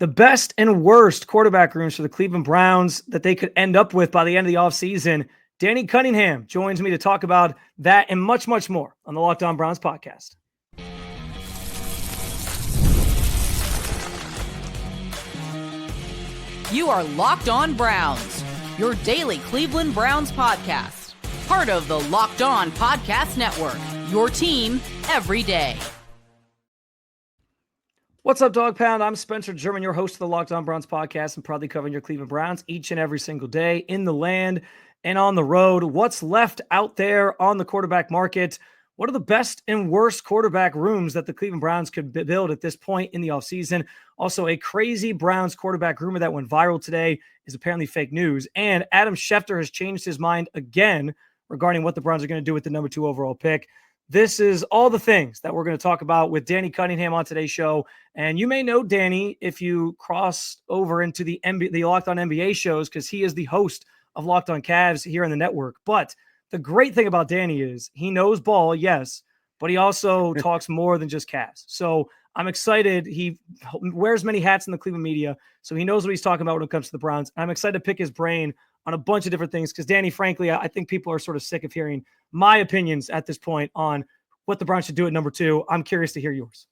the best and worst quarterback rooms for the Cleveland Browns that they could end up with by the end of the offseason. Danny Cunningham joins me to talk about that and much, much more on the Locked On Browns podcast. You are Locked On Browns, your daily Cleveland Browns podcast. Part of the Locked On Podcast Network, your team every day. What's up, Dog Pound? I'm Spencer German, your host of the Locked On Browns podcast, and proudly covering your Cleveland Browns each and every single day in the land and on the road. What's left out there on the quarterback market? What are the best and worst quarterback rooms that the Cleveland Browns could build at this point in the offseason? Also, a crazy Browns quarterback rumor that went viral today is apparently fake news. And Adam Schefter has changed his mind again regarding what the Browns are going to do with the number 2 overall pick. This is all the things that we're going to talk about with Danny Cunningham on today's show. And you may know Danny if you cross over into the Locked On NBA shows, because he is the host of Locked On Cavs here on the network. But the great thing about Danny is he knows ball, yes, but he also talks more than just Cavs. So I'm excited. He wears many hats in the Cleveland media, so he knows what he's talking about when it comes to the Browns. I'm excited to pick his brain on a bunch of different things because, Danny, frankly, I think people are sort of sick of hearing my opinions at this point on what the Browns should do at number 2. I'm curious to hear yours.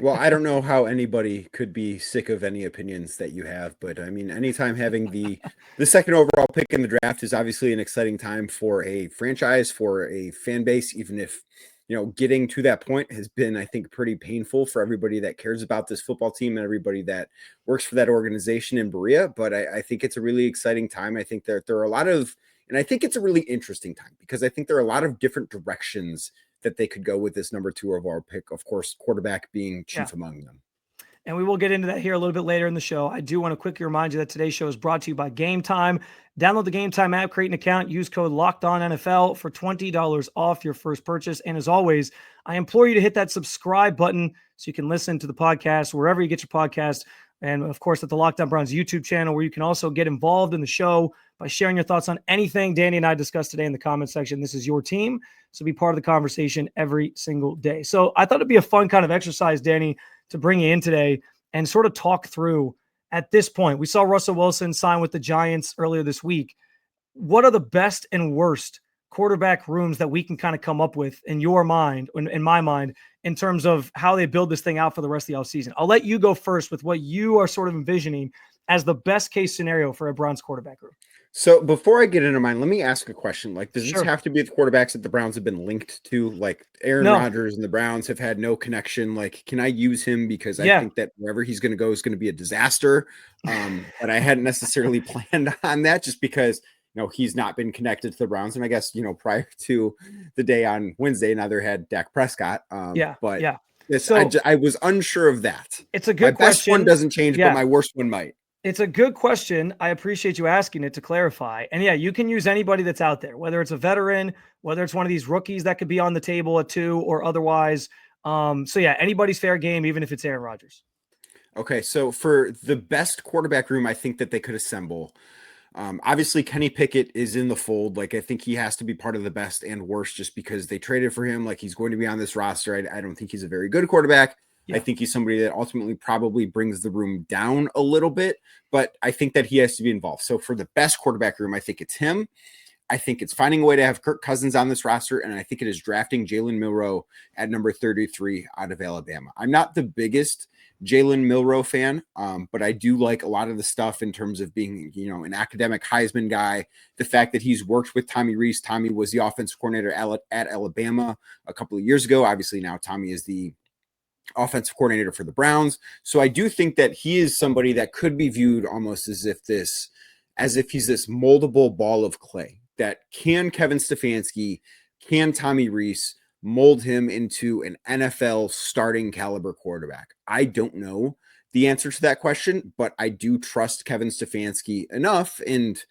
Well, I don't know how anybody could be sick of any opinions that you have, but I mean, anytime having the second overall pick in the draft is obviously an exciting time for a franchise, for a fan base, even if, you know, getting to that point has been, I think, pretty painful for everybody that cares about this football team and everybody that works for that organization in Berea. But I think it's a really exciting time. I think there are a lot of, and I think it's a really interesting time because I think there are a lot of different directions that they could go with this number 2 overall pick. Of course, quarterback being chief among them. And we will get into that here a little bit later in the show. I do want to quickly remind you that today's show is brought to you by Gametime. Download the Gametime app, create an account, use code LOCKEDONNFL for $20 off your first purchase. And as always, I implore you to hit that subscribe button so you can listen to the podcast wherever you get your podcast. And of course, at the Locked On Browns YouTube channel, where you can also get involved in the show by sharing your thoughts on anything Danny and I discussed today in the comment section. This is your team, so be part of the conversation every single day. So I thought it'd be a fun kind of exercise, Danny, to bring you in today and sort of talk through at this point. We saw Russell Wilson sign with the Giants earlier this week. What are the best and worst quarterback rooms that we can kind of come up with in your mind, in my mind, in terms of how they build this thing out for the rest of the offseason? I'll let you go first with what you are sort of envisioning as the best case scenario for a Browns quarterback room. So before I get into mine, let me ask a question. Like, does Sure. this have to be the quarterbacks that the Browns have been linked to? Like Aaron No. Rodgers and the Browns have had no connection. Like, can I use him? Because I think that wherever he's going to go is going to be a disaster. But I hadn't necessarily planned on that just because, you know, he's not been connected to the Browns. And I guess, you know, prior to the day on Wednesday, now they had Dak Prescott. I was unsure of that. It's a good my best question. one doesn't change, Yeah. but my worst one might. It's a good question. I appreciate you asking it to clarify. And yeah, you can use anybody that's out there, whether it's a veteran, whether it's one of these rookies that could be on the table at 2 or otherwise. So yeah, anybody's fair game, even if it's Aaron Rodgers. Okay, so for the best quarterback room, I think that they could assemble. Obviously, Kenny Pickett is in the fold. Like, I think he has to be part of the best and worst just because they traded for him. Like, he's going to be on this roster. I don't think he's a very good quarterback. Yeah. I think he's somebody that ultimately probably brings the room down a little bit, but I think that he has to be involved. So for the best quarterback room, I think it's him. I think it's finding a way to have Kirk Cousins on this roster, and I think it is drafting Jalen Milroe at number 33 out of Alabama. I'm not the biggest Jalen Milroe fan, but I do like a lot of the stuff in terms of being, you know, an academic Heisman guy. The fact that he's worked with Tommy Rees. Tommy was the offensive coordinator at Alabama a couple of years ago. Obviously, now Tommy is the offensive coordinator for the Browns. So I do think that he is somebody that could be viewed almost as if he's this moldable ball of clay that can Kevin Stefanski, can Tommy Rees mold him into an NFL starting caliber quarterback. I don't know the answer to that question, but I do trust Kevin Stefanski enough. And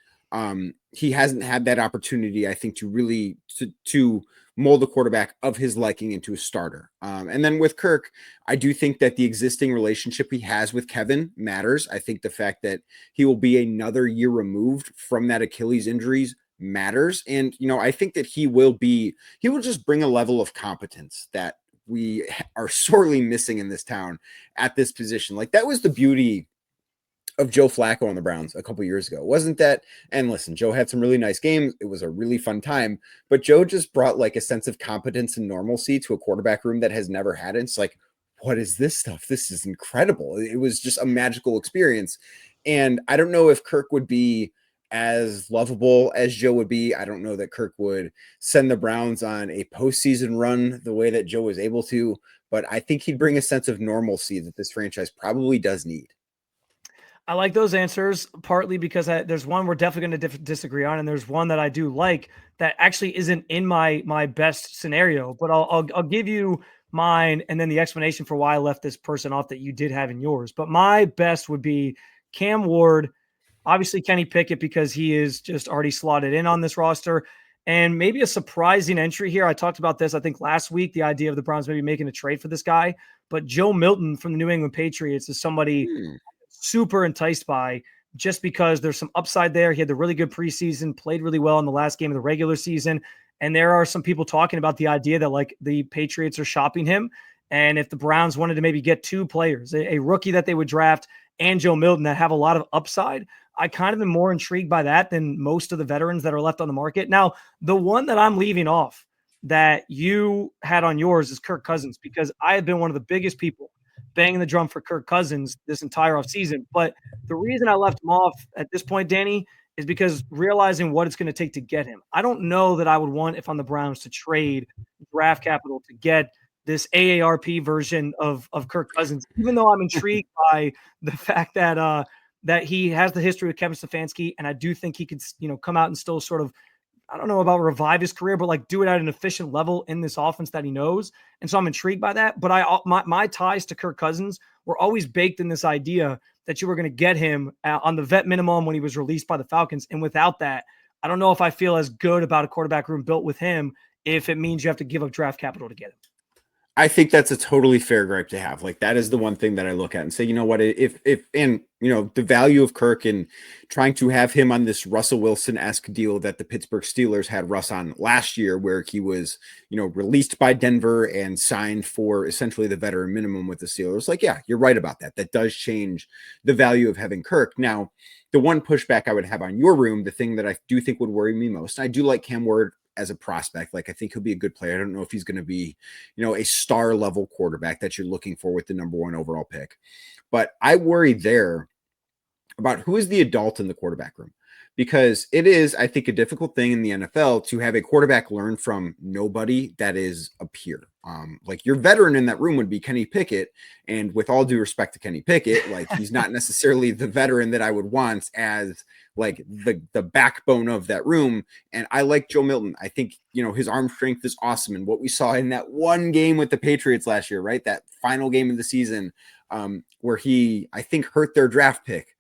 he hasn't had that opportunity, I think, to really to mold the quarterback of his liking into a starter. And then with Kirk, I do think that the existing relationship he has with Kevin matters. I think the fact that he will be another year removed from that Achilles injuries matters. And, you know, I think that he will just bring a level of competence that we are sorely missing in this town at this position. Like, that was the beauty of Joe Flacco on the Browns a couple years ago. Wasn't that? And listen, Joe had some really nice games. It was a really fun time, but Joe just brought like a sense of competence and normalcy to a quarterback room that has never had it. It's like, what is this stuff? This is incredible. It was just a magical experience. And I don't know if Kirk would be as lovable as Joe would be. I don't know that Kirk would send the Browns on a postseason run the way that Joe was able to, but I think he'd bring a sense of normalcy that this franchise probably does need. I like those answers partly because there's one we're definitely going to disagree on, and there's one that I do like that actually isn't in my best scenario. But I'll give you mine and then the explanation for why I left this person off that you did have in yours. But my best would be Cam Ward, obviously Kenny Pickett because he is just already slotted in on this roster, and maybe a surprising entry here. I talked about this I think last week, the idea of the Browns maybe making a trade for this guy, but Joe Milton from the New England Patriots is somebody super enticed by just because there's some upside there. He had the really good preseason, played really well in the last game of the regular season. And there are some people talking about the idea that like the Patriots are shopping him. And if the Browns wanted to maybe get two players, a rookie that they would draft and Joe Milton that have a lot of upside, I kind of am more intrigued by that than most of the veterans that are left on the market. Now, the one that I'm leaving off that you had on yours is Kirk Cousins, because I have been one of the biggest people banging the drum for Kirk Cousins this entire offseason. But the reason I left him off at this point, Danny, is because realizing what it's going to take to get him. I don't know that I would want, if I'm the Browns, to trade draft capital to get this AARP version of Kirk Cousins, even though I'm intrigued by the fact that that he has the history with Kevin Stefanski, and I do think he could, come out and still sort of, I don't know about revive his career, but like do it at an efficient level in this offense that he knows. And so I'm intrigued by that. But my ties to Kirk Cousins were always baked in this idea that you were going to get him on the vet minimum when he was released by the Falcons. And without that, I don't know if I feel as good about a quarterback room built with him if it means you have to give up draft capital to get him. I think that's a totally fair gripe to have. Like, that is the one thing that I look at and say, you know what, if the value of Kirk and trying to have him on this Russell Wilson-esque deal that the Pittsburgh Steelers had Russ on last year, where he was, released by Denver and signed for essentially the veteran minimum with the Steelers. Like, yeah, you're right about that. That does change the value of having Kirk. Now, the one pushback I would have on your room, the thing that I do think would worry me most, I do like Cam Ward as a prospect. Like, I think he'll be a good player. I don't know if he's going to be, a star level quarterback that you're looking for with the number one overall pick. But I worry there about who is the adult in the quarterback room, because it is, I think, a difficult thing in the NFL to have a quarterback learn from nobody that is a peer. Like, your veteran in that room would be Kenny Pickett. And with all due respect to Kenny Pickett, like, he's not necessarily the veteran that I would want as like the backbone of that room. And I like Joe Milton. I think, his arm strength is awesome. And what we saw in that one game with the Patriots last year, right? That final game of the season, where he, I think, hurt their draft pick.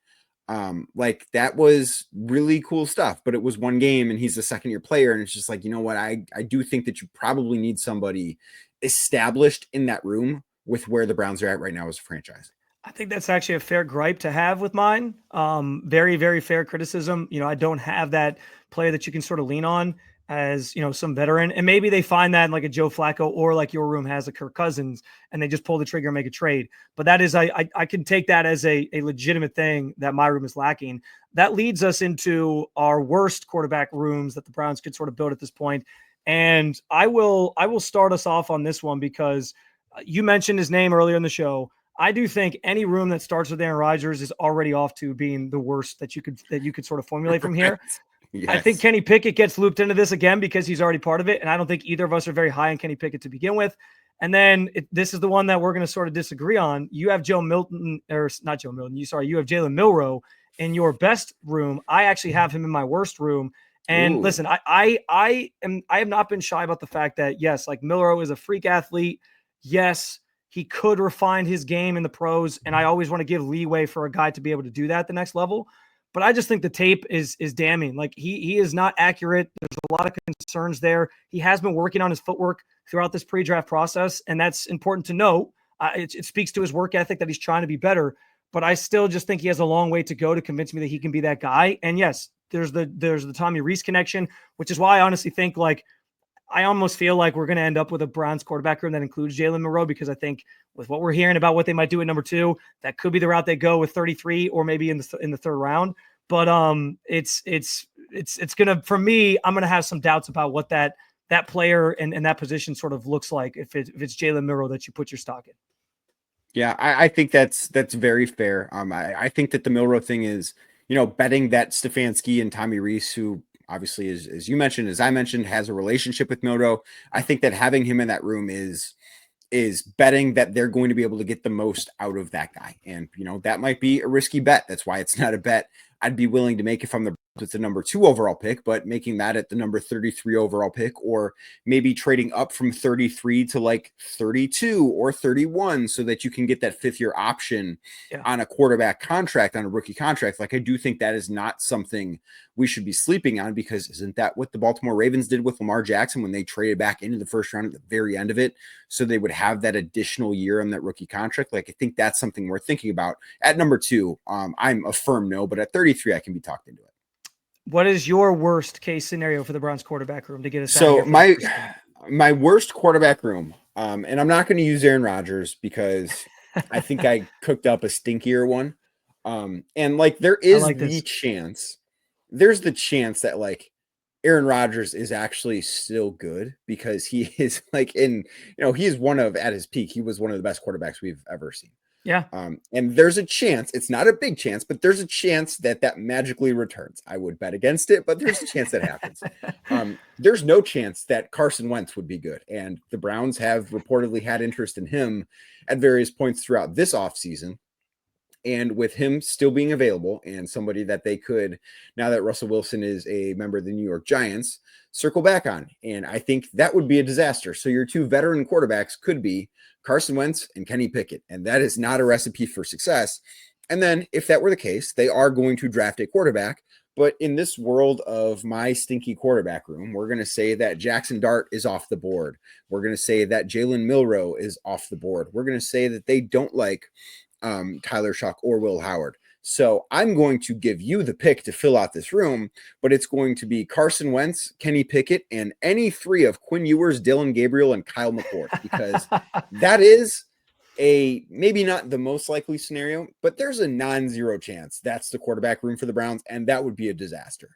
Like, that was really cool stuff, but it was one game and he's a second-year player. And it's just like, you know what? I do think that you probably need somebody established in that room with where the Browns are at right now as a franchise. I think that's actually a fair gripe to have with mine. Very, very fair criticism. I don't have that player that you can sort of lean on as, some veteran. And maybe they find that in like a Joe Flacco, or like your room has a Kirk Cousins, and they just pull the trigger and make a trade. But that is, I can take that as a legitimate thing that my room is lacking. That leads us into our worst quarterback rooms that the Browns could sort of build at this point. And I will start us off on this one because you mentioned his name earlier in the show. I do think any room that starts with Aaron Rodgers is already off to being the worst that you could sort of formulate from here. Yes. I think Kenny Pickett gets looped into this again because he's already part of it, and I don't think either of us are very high on Kenny Pickett to begin with. And then this is the one that we're going to sort of disagree on. You have Joe Milton, or not Joe Milton. You have Jalen Milroe in your best room. I actually have him in my worst room. And Ooh. Listen, I have not been shy about the fact that, yes, like, Milroe is a freak athlete. Yes, he could refine his game in the pros, and I always want to give leeway for a guy to be able to do that at the next level. But I just think the tape is damning. Like, he is not accurate. There's a lot of concerns there. He has been working on his footwork throughout this pre-draft process, and that's important to note. It speaks to his work ethic that he's trying to be better. But I still just think he has a long way to go to convince me that he can be that guy. And yes, there's the Tommy Rees connection, which is why I honestly think, like, I almost feel like we're going to end up with a Browns quarterback room that includes Jalen Milroe, because I think with what we're hearing about what they might do at number 2, that could be the route they go with 33 or maybe in the third round. But it's gonna, for me, I'm gonna have some doubts about what that player and that position sort of looks like if it's Jalen Milroe that you put your stock in. Yeah, I think that's very fair. I think that the Milroe thing is, betting that Stefanski and Tommy Rees, who obviously, as you mentioned, as I mentioned, has a relationship with Milroe. I think that having him in that room is betting that they're going to be able to get the most out of that guy. And, that might be a risky bet. That's why it's not a bet I'd be willing to make if I'm the number 2 overall pick, but making that at the number 33 overall pick, or maybe trading up from 33 to like 32 or 31 so that you can get that 5th-year option on a quarterback contract, on a rookie contract. Like, I do think that is not something we should be sleeping on, because isn't that what the Baltimore Ravens did with Lamar Jackson when they traded back into the first round at the very end of it, so they would have that additional year on that rookie contract? Like, I think that's something worth thinking about. At number 2, I'm a firm no, but at 33, I can be talked into it. What is your worst case scenario for the Browns quarterback room to get us so out of here? My worst quarterback room, and I'm not going to use Aaron Rodgers because I think I cooked up a stinkier one. And like, there is there's the chance that like Aaron Rodgers is actually still good, because he is like he is at his peak, he was one of the best quarterbacks we've ever seen. Yeah. And there's a chance, it's not a big chance, but there's a chance that magically returns. I would bet against it, but there's a chance that happens. There's no chance that Carson Wentz would be good. And the Browns have reportedly had interest in him at various points throughout this offseason. And with him still being available, and somebody that they could, now that Russell Wilson is a member of the New York Giants, circle back on. And I think that would be a disaster. So your 2 veteran quarterbacks could be Carson Wentz and Kenny Pickett. And that is not a recipe for success. And then if that were the case, they are going to draft a quarterback. But in this world of my stinky quarterback room, we're going to say that Jackson Dart is off the board. We're going to say that Jalen Milroe is off the board. We're going to say that they don't like Tyler Shough or Will Howard. So I'm going to give you the pick to fill out this room, but it's going to be Carson Wentz, Kenny Pickett, and any 3 of Quinn Ewers, Dylan Gabriel, and Kyle McCord, because that is a maybe not the most likely scenario, but there's a non-zero chance that's the quarterback room for the Browns, and that would be a disaster.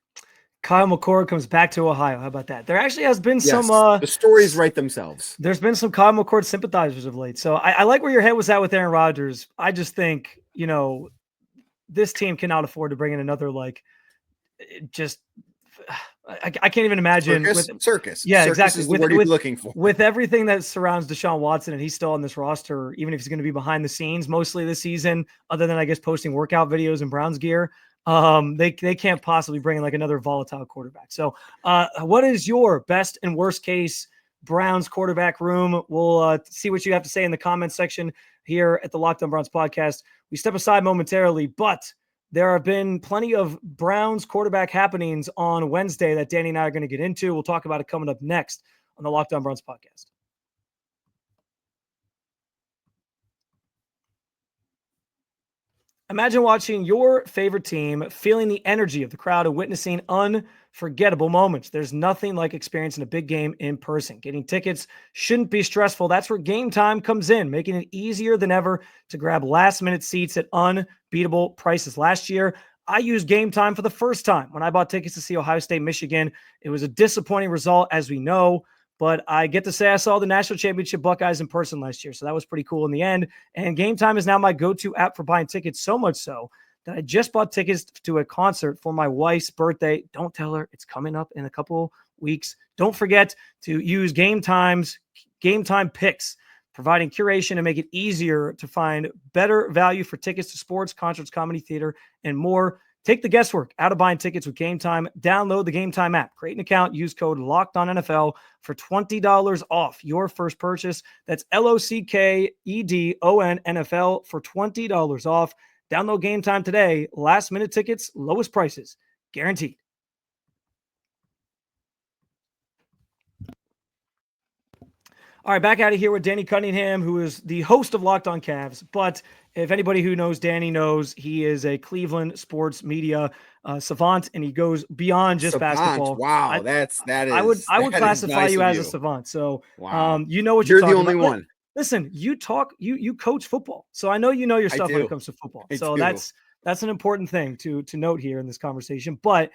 Kyle McCord comes back to Ohio. How about that? There actually has been some the stories write themselves. There's been some Kyle McCord sympathizers of late. So I like where your head was at with Aaron Rodgers. I just think, this team cannot afford to bring in another, I can't even imagine. Circus. Yeah, circus exactly. Is the word you're looking for. With everything that surrounds Deshaun Watson, and he's still on this roster, even if he's going to be behind the scenes mostly this season, other than I guess posting workout videos in Browns gear. They can't possibly bring in like another volatile quarterback. So what is your best and worst case Browns quarterback room? We'll see what you have to say in the comments section here at the Locked On Browns podcast. We step aside momentarily, but there have been plenty of Browns quarterback happenings on Wednesday that Danny and I are going to get into. We'll talk about it coming up next on the Locked On Browns podcast. Imagine watching your favorite team, feeling the energy of the crowd, and witnessing unforgettable moments. There's nothing like experiencing a big game in person. Getting tickets shouldn't be stressful. That's where Gametime comes in, making it easier than ever to grab last-minute seats at unbeatable prices. Last year, I used Gametime for the first time when I bought tickets to see Ohio State, Michigan. It was a disappointing result, as we know, but I get to say I saw the national championship Buckeyes in person last year, so that was pretty cool in the end. And Gametime is now my go-to app for buying tickets, so much so that I just bought tickets to a concert for my wife's birthday. Don't tell her, it's coming up in a couple weeks. Don't forget to use Gametime picks, providing curation and make it easier to find better value for tickets to sports, concerts, comedy, theater, and more. Take the guesswork out of buying tickets with Gametime. Download the Gametime app. Create an account. Use code LOCKEDONNFL for $20 off your first purchase. That's LOCKEDON NFL for $20 off. Download Gametime today. Last minute tickets, lowest prices, guaranteed. All right, back out of here with Danny Cunningham, who is the host of Locked On Cavs. But if anybody who knows Danny knows, he is a Cleveland sports media savant, and he goes beyond just Savant. basketball. Wow, I would that is classify nice you of as a you. savant. So Wow. you know what You're you're the talking only about. one. Listen, you coach football, so I know you know your I stuff when it do. comes to football. I So do. that's an important thing to note here in this conversation. But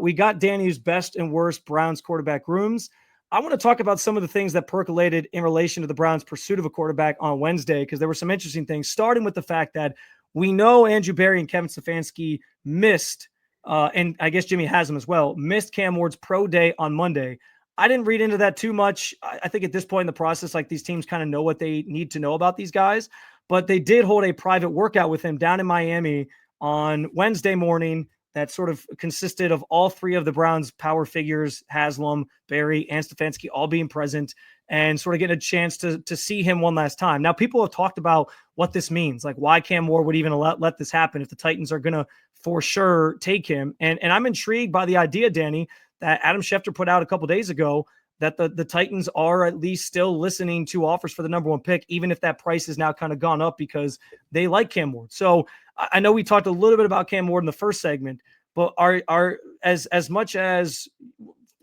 we got Danny's best and worst Browns quarterback rooms. I want to talk about some of the things that percolated in relation to the Browns' pursuit of a quarterback on Wednesday, because there were some interesting things, starting with the fact that we know Andrew Berry and Kevin Stefanski missed, and I guess Jimmy has them as well, missed Cam Ward's pro day on Monday. I didn't read into that too much. I think at this point in the process, like these teams kind of know what they need to know about these guys, but they did hold a private workout with him down in Miami on Wednesday morning that sort of consisted of all three of the Browns' power figures, Haslam, Berry, and Stefanski, all being present and sort of getting a chance to see him one last time. Now, people have talked about what this means, like why Cam Ward would even let this happen if the Titans are going to for sure take him. And I'm intrigued by the idea, Danny, that Adam Schefter put out a couple days ago, that the Titans are at least still listening to offers for the number one pick, even if that price has now kind of gone up because they like Cam Ward. So I know we talked a little bit about Cam Ward in the first segment, but are as much as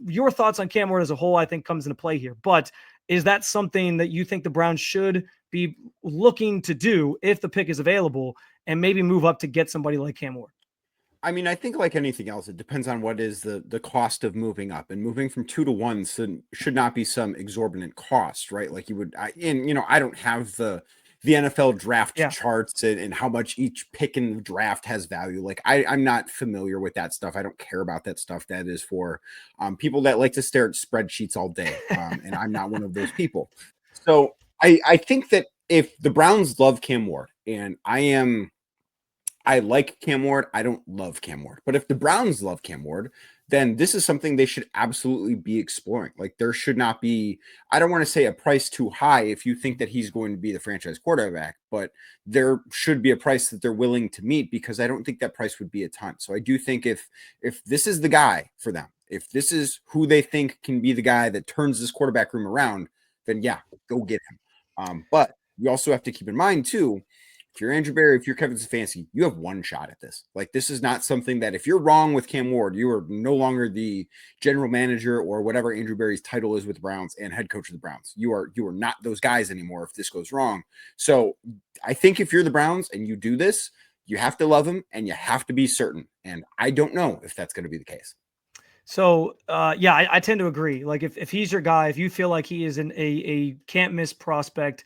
your thoughts on Cam Ward as a whole, I think comes into play here. But is that something that you think the Browns should be looking to do if the pick is available and maybe move up to get somebody like Cam Ward? I mean, I think like anything else, it depends on what is the cost of moving up, and moving from 2 to 1 should not be some exorbitant cost, right? Like I don't have the NFL draft charts and how much each pick in the draft has value. Like I'm not familiar with that stuff. I don't care about that stuff. That is for people that like to stare at spreadsheets all day. And I'm not one of those people. So I think that if the Browns love Cam Ward, and I like Cam Ward, I don't love Cam Ward. But if the Browns love Cam Ward, then this is something they should absolutely be exploring. Like there should not be, I don't want to say a price too high if you think that he's going to be the franchise quarterback, but there should be a price that they're willing to meet, because I don't think that price would be a ton. So I do think if this is the guy for them, if this is who they think can be the guy that turns this quarterback room around, then yeah, go get him. But we also have to keep in mind too, if you're Andrew Berry, if you're Kevin Stefanski, you have one shot at this. Like this is not something that if you're wrong with Cam Ward, you are no longer the general manager or whatever Andrew Berry's title is with the Browns and head coach of the Browns. You are not those guys anymore if this goes wrong. So I think if you're the Browns and you do this, you have to love him and you have to be certain. And I don't know if that's going to be the case. So, I tend to agree. Like if he's your guy, if you feel like he is a can't miss prospect,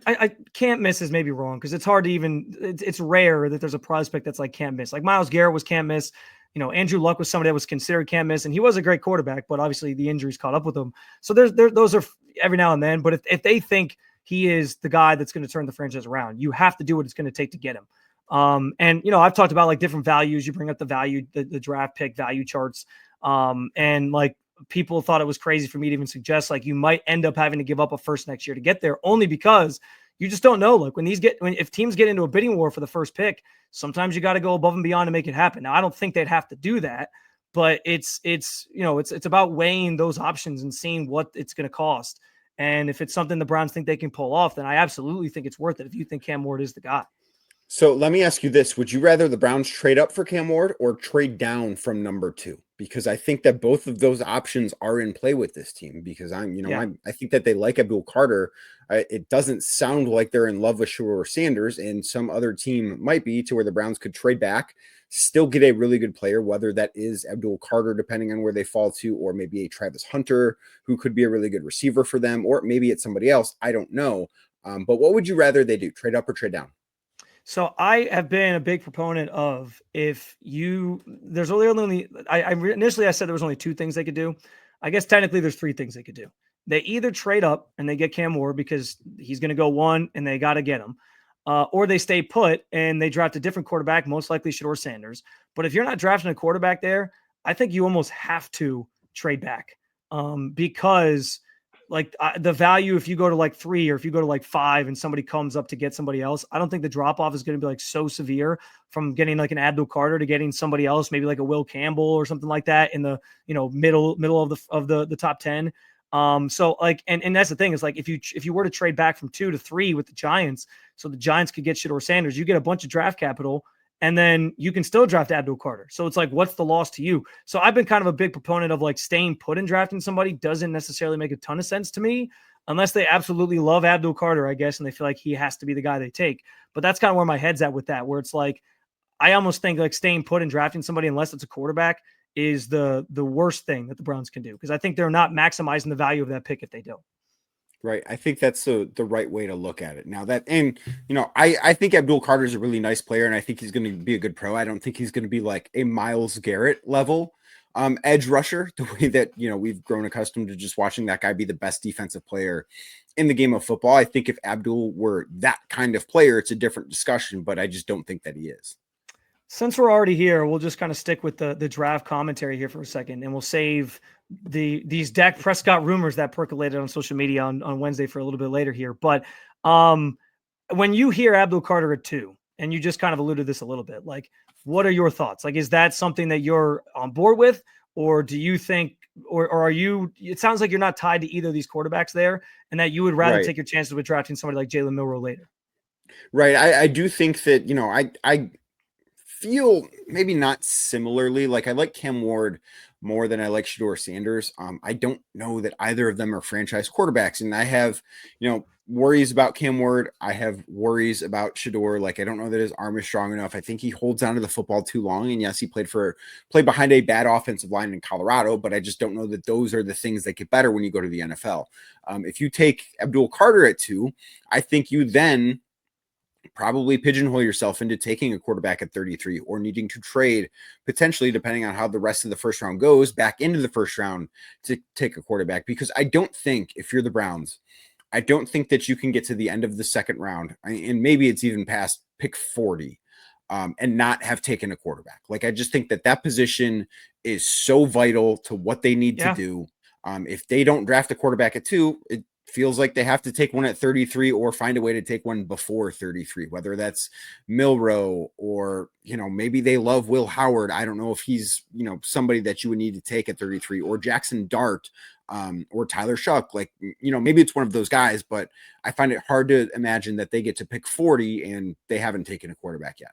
I can't miss is maybe wrong because it's hard to even, it's rare that there's a prospect that's like can't miss. Like Myles Garrett was can't miss. You know, Andrew Luck was somebody that was considered can't miss, and he was a great quarterback, but obviously the injuries caught up with him. So those are every now and then. But if they think he is the guy that's going to turn the franchise around, you have to do what it's going to take to get him. And I've talked about like different values. You bring up the value, the draft pick value charts. And like people thought it was crazy for me to even suggest like you might end up having to give up a first next year to get there, only because you just don't know. Like if teams get into a bidding war for the first pick, sometimes you got to go above and beyond to make it happen. Now, I don't think they'd have to do that, but it's about weighing those options and seeing what it's going to cost. And if it's something the Browns think they can pull off, then I absolutely think it's worth it if you think Cam Ward is the guy. So let me ask you this. Would you rather the Browns trade up for Cam Ward or trade down from number 2? Because I think that both of those options are in play with this team, because I think that they like Abdul Carter. It doesn't sound like they're in love with Shedeur Sanders, and some other team might be, to where the Browns could trade back, still get a really good player, whether that is Abdul Carter, depending on where they fall to, or maybe a Travis Hunter, who could be a really good receiver for them, or maybe it's somebody else. I don't know. But what would you rather they do, trade up or trade down? So I have been a big proponent of initially I said there was only 2 things they could do. I guess technically there's 3 things they could do. They either trade up and they get Cam Ward because he's going to go 1 and they got to get him, or they stay put and they draft a different quarterback, most likely Shedeur Sanders. But if you're not drafting a quarterback there, I think you almost have to trade back because like the value, if you go to like 3 or if you go to like 5 and somebody comes up to get somebody else, I don't think the drop off is going to be like so severe from getting like an Abdul Carter to getting somebody else, maybe like a Will Campbell or something like that in the middle of the top 10. So like, and that's the thing is like, if you were to trade back from 2 to 3 with the Giants, so the Giants could get Shedeur Sanders, you get a bunch of draft capital, and then you can still draft Abdul Carter. So it's like, what's the loss to you? So I've been kind of a big proponent of like staying put and drafting somebody doesn't necessarily make a ton of sense to me unless they absolutely love Abdul Carter, I guess, and they feel like he has to be the guy they take. But that's kind of where my head's at with that, where it's like, I almost think like staying put and drafting somebody, unless it's a quarterback, is the worst thing that the Browns can do, because I think they're not maximizing the value of that pick if they do. Right. I think that's the right way to look at it. Now that, and I think Abdul Carter is a really nice player, and I think he's going to be a good pro. I don't think he's going to be like a Myles Garrett level edge rusher, the way that we've grown accustomed to just watching that guy be the best defensive player in the game of football. I think if Abdul were that kind of player, it's a different discussion, but I just don't think that he is. Since we're already here, we'll just kind of stick with the draft commentary here for a second, and we'll save these Dak Prescott rumors that percolated on social media on Wednesday for a little bit later here. But when you hear Abdul Carter at 2, and you just kind of alluded to this a little bit, like, what are your thoughts? Like, is that something that you're on board with, or do you think, or are you? It sounds like you're not tied to either of these quarterbacks there, and that you would rather take your chances with drafting somebody like Jalen Milroe later. Right. I do think that I feel maybe not similarly. Like, I like Cam Ward more than I like Shedeur Sanders. I don't know that either of them are franchise quarterbacks, and I have worries about Cam Ward. I have worries about Shedeur. Like, I don't know that his arm is strong enough. I think he holds onto the football too long. And yes, he played behind a bad offensive line in Colorado, but I just don't know that those are the things that get better when you go to the NFL. If you take Abdul Carter at 2, I think you then probably pigeonhole yourself into taking a quarterback at 33, or needing to trade potentially, depending on how the rest of the first round goes, back into the first round to take a quarterback. Because I don't think, if you're the Browns, I don't think that you can get to the end of the second round, and maybe it's even past pick 40, and not have taken a quarterback. Like, I just think that position is so vital to what they need to do. If they don't draft a quarterback at 2, it feels like they have to take one at 33, or find a way to take one before 33, whether that's Milroe, or maybe they love Will Howard. I don't know if he's somebody that you would need to take at 33, or Jackson Dart, or Tyler Shuck. Like, maybe it's one of those guys, but I find it hard to imagine that they get to pick 40 and they haven't taken a quarterback yet.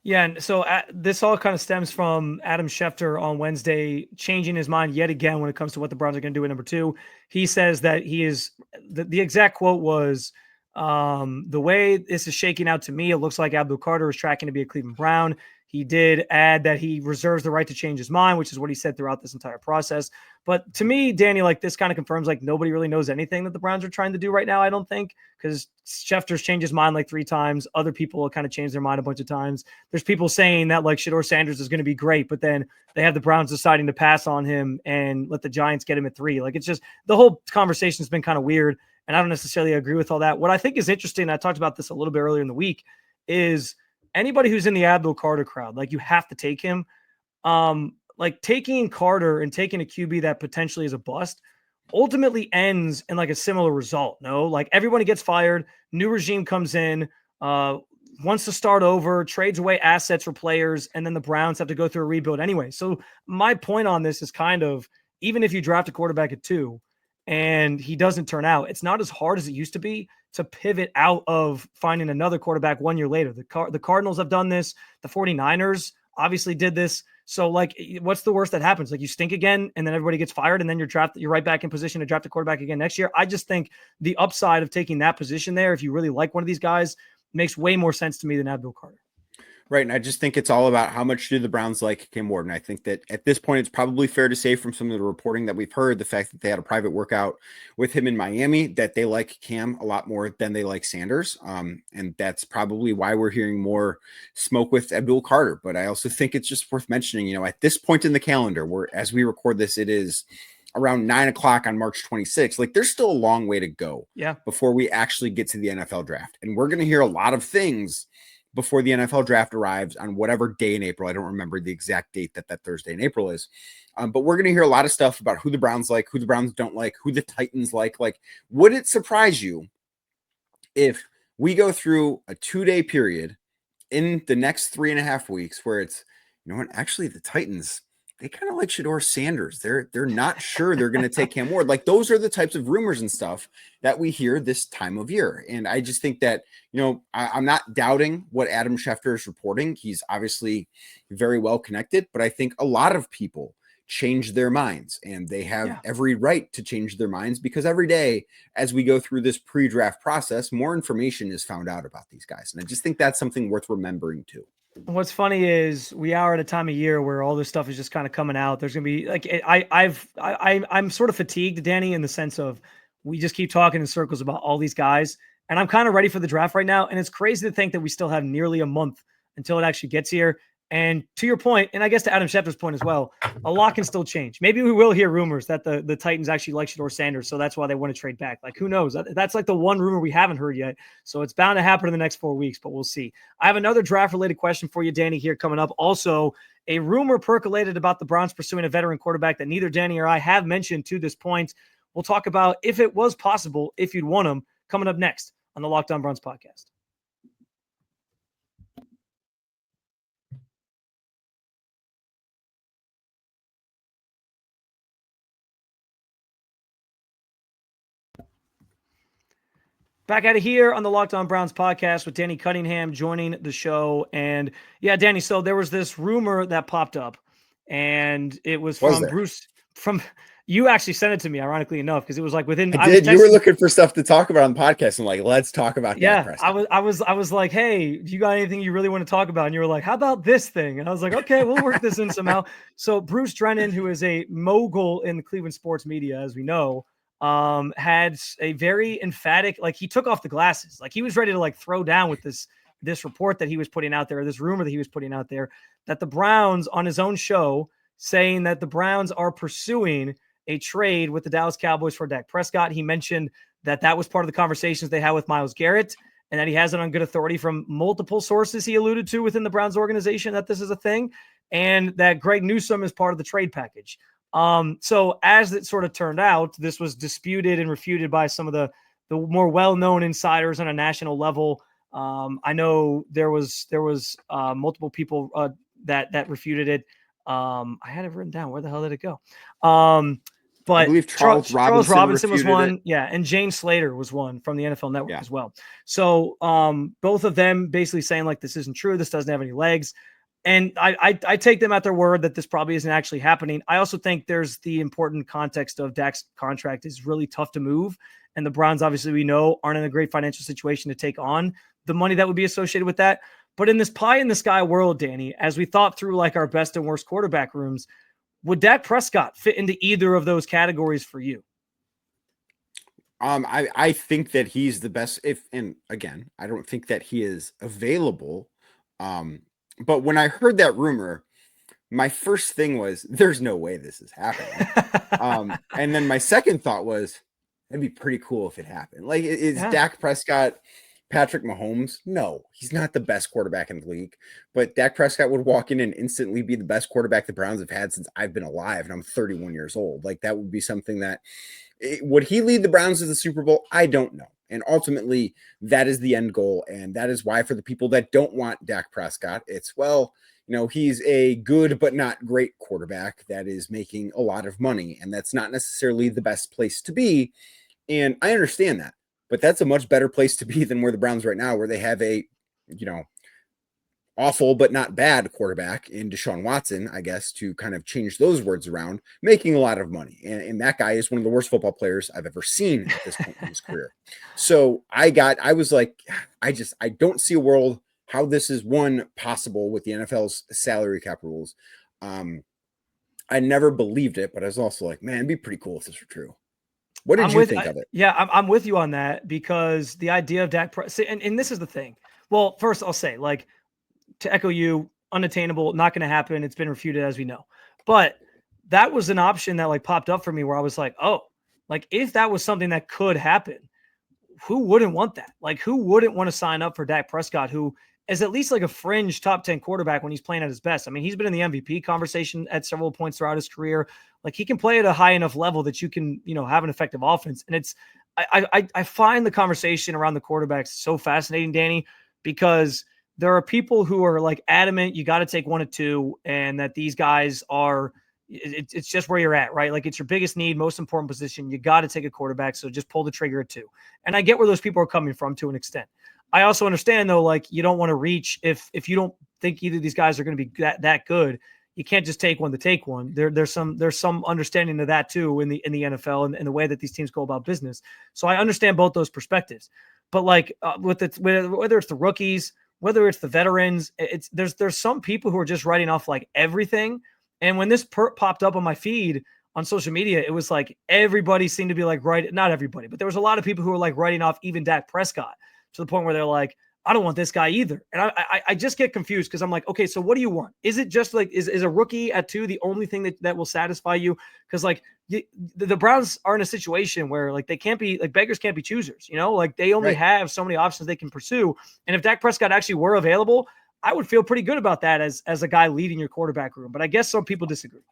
Yeah, and so this all kind of stems from Adam Schefter on Wednesday changing his mind yet again when it comes to what the Browns are going to do at number 2. He says that he is the exact quote was, the way this is shaking out to me, it looks like Abdul Carter is tracking to be a Cleveland Brown. He did add that he reserves the right to change his mind, which is what he said throughout this entire process. But to me, Danny, like, this kind of confirms like nobody really knows anything that the Browns are trying to do right now, I don't think, because Schefter's changed his mind like 3 times. Other people have kind of changed their mind a bunch of times. There's people saying that like Shedeur Sanders is going to be great, but then they have the Browns deciding to pass on him and let the Giants get him at 3. Like, it's just, the whole conversation has been kind of weird, and I don't necessarily agree with all that. What I think is interesting, I talked about this a little bit earlier in the week, is anybody who's in the Abdul Carter crowd, like, you have to take him. Like, taking Carter and taking a QB that potentially is a bust ultimately ends in like a similar result. No, like, everybody gets fired, new regime comes in, wants to start over, trades away assets for players, and then the Browns have to go through a rebuild anyway. So my point on this is kind of, even if you draft a quarterback at 2 and he doesn't turn out, it's not as hard as it used to be to pivot out of finding another quarterback 1 year later. The Cardinals have done this. The 49ers obviously did this. So, like, what's the worst that happens? Like, you stink again, and then everybody gets fired, and then you're right back in position to draft a quarterback again next year. I just think the upside of taking that position there, if you really like one of these guys, makes way more sense to me than Abdul Carter. Right. And I just think it's all about how much do the Browns like Cam Ward. And I think that at this point, it's probably fair to say, from some of the reporting that we've heard, the fact that they had a private workout with him in Miami, that they like Cam a lot more than they like Sanders. And that's probably why we're hearing more smoke with Abdul Carter. But I also think it's just worth mentioning, at this point in the calendar, where as we record this, it is around 9:00 on March 26th. Like, there's still a long way to go before we actually get to the NFL draft. And we're going to hear a lot of things before the NFL draft arrives on whatever day in April. I don't remember the exact date that Thursday in April is. But we're going to hear a lot of stuff about who the Browns like, who the Browns don't like, who the Titans like. Like, would it surprise you if we go through a 2-day period in the next 3.5 weeks where it's, actually the Titans they kind of like Shedeur Sanders. They're not sure they're going to take Cam Ward. Like those are the types of rumors and stuff that we hear this time of year. And I just think that, I'm not doubting what Adam Schefter is reporting. He's obviously very well connected, but I think a lot of people change their minds, and they have every right to change their minds, because every day as we go through this pre-draft process, more information is found out about these guys. And I just think that's something worth remembering too. What's funny is we are at a time of year where all this stuff is just kind of coming out. There's going to be like, I'm sort of fatigued, Danny, in the sense of we just keep talking in circles about all these guys, and I'm kind of ready for the draft right now. And it's crazy to think that we still have nearly a month until it actually gets here. And to your point, and I guess to Adam Schefter's point as well, a lot can still change. Maybe we will hear rumors that the Titans actually like Shedeur Sanders, so that's why they want to trade back. Like, who knows? That's like the one rumor we haven't heard yet. So it's bound to happen in the next 4 weeks, but we'll see. I have another draft-related question for you, Danny, here coming up. Also, a rumor percolated about the Browns pursuing a veteran quarterback that neither Danny or I have mentioned to this point. We'll talk about if it was possible, if you'd want him, coming up next on the Locked On Browns podcast. Back out of here on the Locked On Browns podcast with Danny Cunningham joining the show. And yeah, Danny, so there was this rumor that popped up, and it was from Bruce. You actually sent it to me, ironically enough, because it was like within. I did. You were looking for stuff to talk about on the podcast, and like, let's talk about. Yeah, Dak Prescott. I was like, hey, do you got anything you really want to talk about? And you were like, how about this thing? And I was like, okay, we'll work this in somehow. So Bruce Drennan, who is a mogul in the Cleveland sports media, as we know, had a very emphatic, like, he took off the glasses, like he was ready to like throw down with this report that he was putting out there, this rumor that he was putting out there, that the Browns, on his own show, saying that the Browns are pursuing a trade with the Dallas Cowboys for Dak Prescott. He mentioned that that was part of the conversations they had with Myles Garrett, and that he has it on good authority from multiple sources he alluded to within the Browns organization that this is a thing, and that Greg Newsome is part of the trade package. So as it sort of turned out, this was disputed and refuted by some of the more well-known insiders on a national level. I know there was multiple people that refuted it. I had it written down. Where the hell did it go? But I believe Charles Robinson was one. Yeah. And Jane Slater was one from the NFL Network as well. So both of them basically saying like, this isn't true. This doesn't have any legs. And I take them at their word that this probably isn't actually happening. I also think there's the important context of Dak's contract is really tough to move. And the Browns, obviously, we know, aren't in a great financial situation to take on the money that would be associated with that. But in this pie in the sky world, Danny, as we thought through like our best and worst quarterback rooms, would Dak Prescott fit into either of those categories for you? I think that he's the best. And again, I don't think that he is available. But when I heard that rumor, my first thing was, there's no way this is happening. And then my second thought was, that'd be pretty cool if it happened. Like, is Dak Prescott Patrick Mahomes? No, he's not the best quarterback in the league, but Dak Prescott would walk in and instantly be the best quarterback the Browns have had since I've been alive, and I'm 31 years old. Like, that would be something that would he lead the Browns to the Super Bowl? I don't know. And ultimately, that is the end goal. And that is why, for the people that don't want Dak Prescott, it's, well, he's a good but not great quarterback that is making a lot of money. And that's not necessarily the best place to be. And I understand that. But that's a much better place to be than where the Browns right now, where they have a, awful but not bad quarterback in Deshaun Watson, I guess, to kind of change those words around, making a lot of money. And that guy is one of the worst football players I've ever seen at this point in his career. So I was like, I don't see a world how this is possible with the NFL's salary cap rules. I never believed it, but I was also like, man, it'd be pretty cool if this were true. What did you think of it? Yeah, I'm with you on that, because the idea of Dak Prescott, and this is the thing. Well, first I'll say, like, to echo you, unattainable, not going to happen. It's been refuted, as we know. But that was an option that like popped up for me where I was like, oh, like if that was something that could happen, who wouldn't want that? Like, who wouldn't want to sign up for Dak Prescott, who is at least like a fringe top 10 quarterback when he's playing at his best? I mean, he's been in the MVP conversation at several points throughout his career. Like, he can play at a high enough level that you can, have an effective offense. And I find the conversation around the quarterbacks so fascinating, Danny, because there are people who are like adamant you got to take one of two, and that these guys are it's just where you're at, right? Like it's your biggest need, most important position. You got to take a quarterback. So just pull the trigger at 2. And I get where those people are coming from to an extent. I also understand though, like you don't want to reach if you don't think either of these guys are going to be that good. You can't just take one to take one. There's some understanding of that too in the NFL and the way that these teams go about business. So I understand both those perspectives. But like whether it's the rookies, whether it's the veterans, there's some people who are just writing off like everything. And when this popped up on my feed on social media, it was like everybody seemed to be like not everybody, but there was a lot of people who were like writing off even Dak Prescott to the point where they're like, I don't want this guy either. And I just get confused because I'm like, okay, so what do you want? Is it just like, is a rookie at 2 the only thing that will satisfy you? Because like the Browns are in a situation where like they can't be like beggars can't be choosers, you know, like they only have so many options they can pursue. And if Dak Prescott actually were available, I would feel pretty good about that as a guy leading your quarterback room. But I guess some people disagree.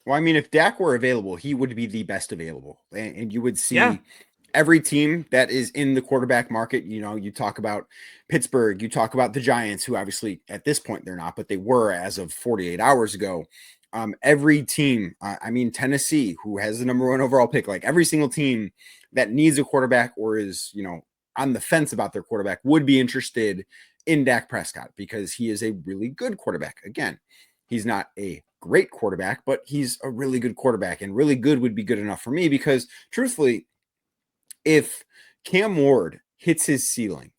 Well, I mean, if Dak were available, he would be the best available. And you would see every team that is in the quarterback market. You know, you talk about Pittsburgh, you talk about the Giants, who obviously at this point they're not, but they were as of 48 hours ago. Every team, I mean, Tennessee, who has the number 1 overall pick, like every single team that needs a quarterback or is, you know, on the fence about their quarterback would be interested in Dak Prescott because he is a really good quarterback. Again, he's not a great quarterback, but he's a really good quarterback, and really good would be good enough for me because truthfully, if Cam Ward hits his ceiling,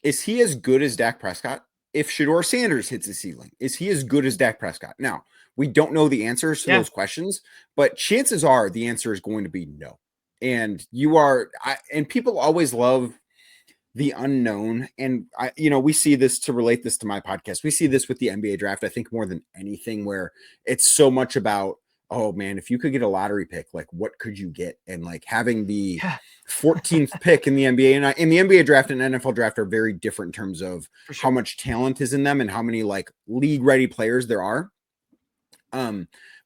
is he as good as Dak Prescott? If Shedeur Sanders hits his ceiling, is he as good as Dak Prescott? Now, we don't know the answers to those questions, but chances are the answer is going to be no. And and people always love the unknown. And we see this, to relate this to my podcast, we see this with the NBA draft, I think more than anything, where it's so much about, oh man, if you could get a lottery pick, like what could you get? And like having the 14th pick in the NBA and in the NBA draft and NFL draft are very different in terms of how much talent is in them and how many like league ready players there are.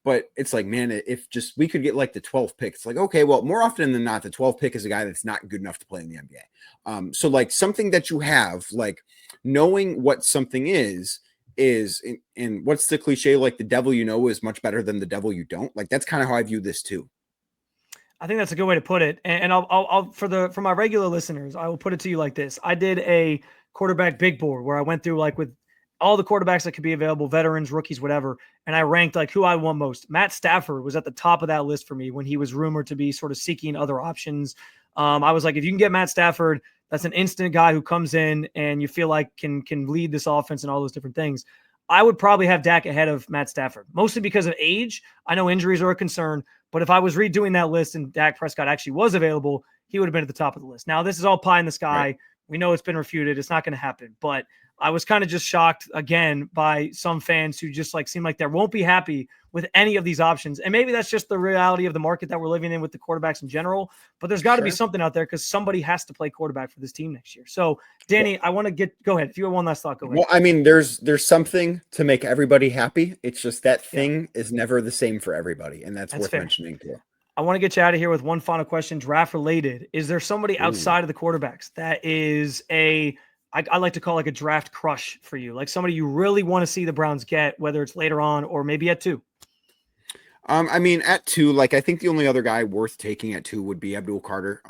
But it's like, man, if just we could get like the 12th pick, it's like, okay, well, more often than not, the 12th pick is a guy that's not good enough to play in the NBA. So like something that you have, like knowing what something is and what's the cliche, like the devil you know is much better than the devil you don't. Like that's kind of how I view this too. I think that's a good way to put it. And I'll for my regular listeners, I will put it to you like this. I did a quarterback big board where I went through like with all the quarterbacks that could be available, veterans, rookies, whatever. And I ranked like who I want most. Matt Stafford was at the top of that list for me when he was rumored to be sort of seeking other options. I was like, if you can get Matt Stafford, that's an instant guy who comes in and you feel like can lead this offense and all those different things. I would probably have Dak ahead of Matt Stafford, mostly because of age. I know injuries are a concern, but if I was redoing that list and Dak Prescott actually was available, he would have been at the top of the list. Now, this is all pie in the sky. Right. We know it's been refuted. It's not going to happen, but I was kind of just shocked again by some fans who just like seem like they won't be happy with any of these options. And maybe that's just the reality of the market that we're living in with the quarterbacks in general, but there's got to be something out there because somebody has to play quarterback for this team next year. So Danny, I want to go ahead. If you have one last thought, go ahead. Well, I mean, there's something to make everybody happy. It's just that thing is never the same for everybody. And that's worth mentioning too. I want to get you out of here with one final question, draft related. Is there somebody outside of the quarterbacks that is I like to call like a draft crush for you, like somebody you really want to see the Browns get, whether it's later on or maybe at 2? I mean, at 2, like I think the only other guy worth taking at 2 would be Abdul Carter.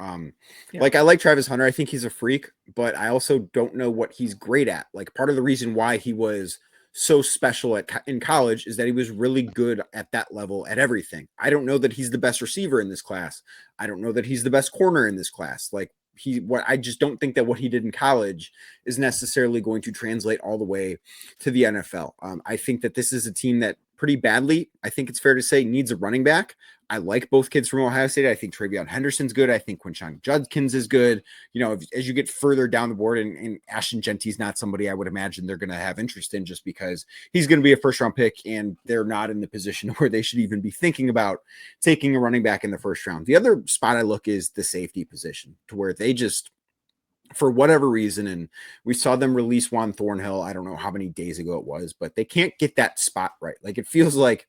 Like I like Travis Hunter. I think he's a freak, but I also don't know what he's great at. Like part of the reason why he was so special in college is that he was really good at that level at everything. I don't know that he's the best receiver in this class. I don't know that he's the best corner in this class. Like I just don't think that what he did in college is necessarily going to translate all the way to the NFL. I think that this is a team that pretty badly, I think it's fair to say, needs a running back. I like both kids from Ohio State. I think Travion Henderson's good. I think Quinshon Judkins is good. You know, as you get further down the board, and Ashton Genty's not somebody I would imagine they're going to have interest in just because he's going to be a first-round pick, and they're not in the position where they should even be thinking about taking a running back in the first round. The other spot I look is the safety position, to where they just, for whatever reason, and we saw them release Juan Thornhill, I don't know how many days ago it was, but they can't get that spot right. Like it feels like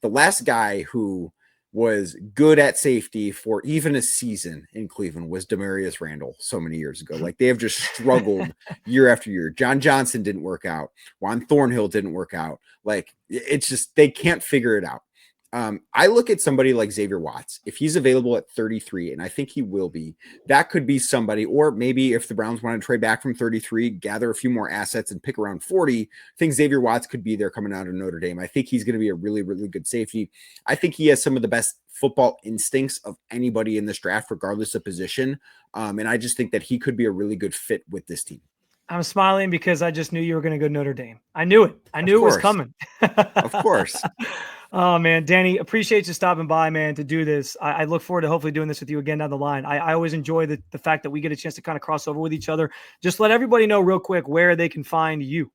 the last guy who was good at safety for even a season in Cleveland was Demarius Randall so many years ago. Like they have just struggled year after year. John Johnson didn't work out. Juan Thornhill didn't work out. Like it's just, they can't figure it out. I look at somebody like Xavier Watts. If he's available at 33, and I think he will be, that could be somebody, or maybe if the Browns want to trade back from 33, gather a few more assets and pick around 40, I think Xavier Watts could be there coming out of Notre Dame. I think he's going to be a really, really good safety. I think he has some of the best football instincts of anybody in this draft, regardless of position. And I just think that he could be a really good fit with this team. I'm smiling because I just knew you were going to go Notre Dame. I knew it. I knew it was coming. Of course. Oh, man, Danny, appreciate you stopping by, man, to do this. I look forward to hopefully doing this with you again down the line. I always enjoy the fact that we get a chance to kind of cross over with each other. Just let everybody know real quick where they can find you.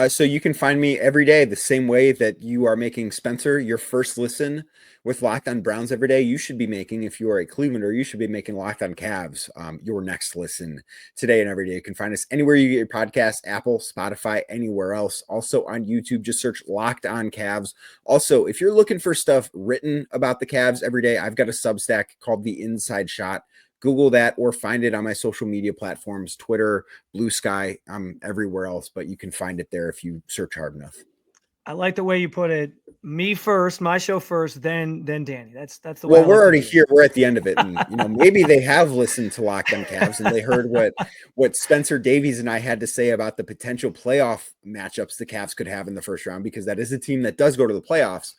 So you can find me every day the same way that you are making Spencer your first listen with Locked On Browns every day. You should be making, if you are a Clevelander, you should be making Locked On Cavs your next listen today and every day. You can find us anywhere you get your podcast, Apple, Spotify, anywhere else. Also on YouTube, just search Locked On Cavs. Also, if you're looking for stuff written about the Cavs every day, I've got a Substack called The Inside Shot. Google that or find it on my social media platforms, Twitter, Blue Sky, everywhere else, but you can find it there if you search hard enough. I like the way you put it. Me first, my show first, then Danny. That's the way. Well, we're already here. We're at the end of it. And, maybe they have listened to Locked On Cavs and they heard what Spencer Davies and I had to say about the potential playoff matchups the Cavs could have in the first round, because that is a team that does go to the playoffs.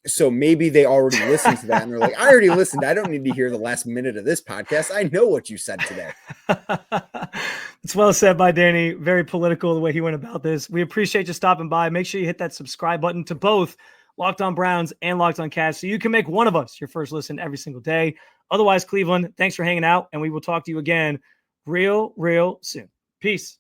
So maybe they already listened to that and they're like, I already listened. I don't need to hear the last minute of this podcast. I know what you said today. It's well said by Danny. Very political the way he went about this. We appreciate you stopping by. Make sure you hit that subscribe button to both Locked On Browns and Locked On Cavs so you can make one of us your first listen every single day. Otherwise, Cleveland, thanks for hanging out, and we will talk to you again real soon. Peace.